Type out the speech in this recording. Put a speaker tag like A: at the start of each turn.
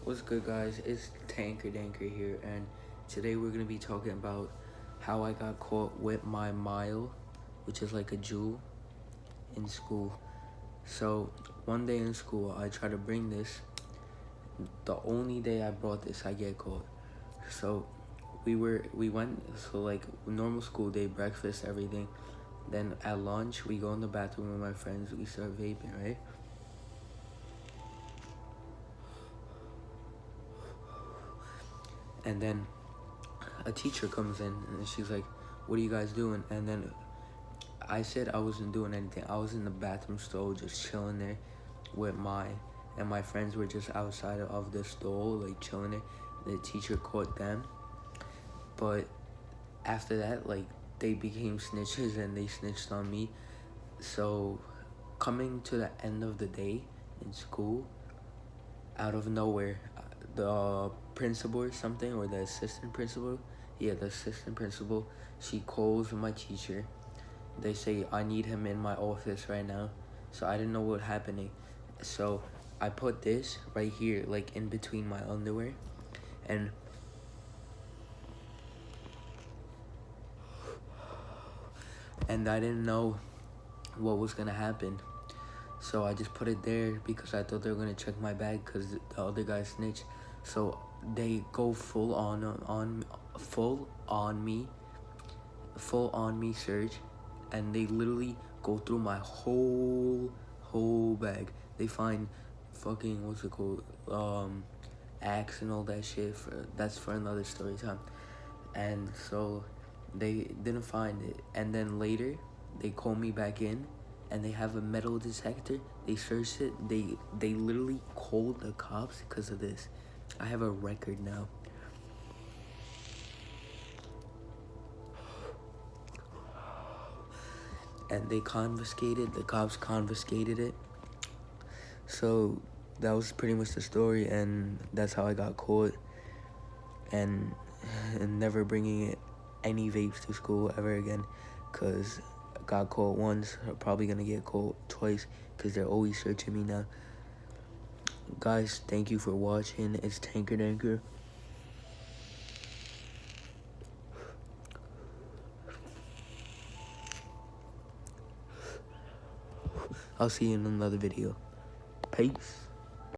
A: What's good, guys? It's Tanker Danker here, and today we're gonna be talking about how I got caught with my mile, which is like a jewel, in school. So one day in school, I try to bring this. The only day I brought this, I get caught. So we went, so like normal school day, breakfast, everything. Then at lunch, we go in the bathroom with my friends. We start vaping, right? And then a teacher comes in and she's like, "What are you guys doing?" And then I said I wasn't doing anything. I was in the bathroom stall just chilling there with my friends were just outside of the stall, like chilling there. The teacher caught them. But after that, like, they became snitches and they snitched on me. So coming to the end of the day in school, out of nowhere, the principal or something, or the assistant principal, the assistant principal, she calls my teacher. They say, "I need him in my office right now." So I didn't know what happening. So I put this right here, like in between my underwear, and I didn't know what was gonna happen. So I just put it there because I thought they were gonna check my bag because the other guy snitched. So they go full on me search, and they literally go through my whole bag. They find fucking, what's it called, axe and all that shit. That's for another story time. And so they didn't find it, and then later they call me back in and they have a metal detector. They searched it. They literally called the cops because of this. I have a record now. And the cops confiscated it. So that was pretty much the story, and that's how I got caught. And never bringing any vapes to school ever again, because I got caught once. I'm probably gonna get caught twice because they're always searching me now. Guys, thank you for watching. It's Tanker Danker. I'll see you in another video. Peace.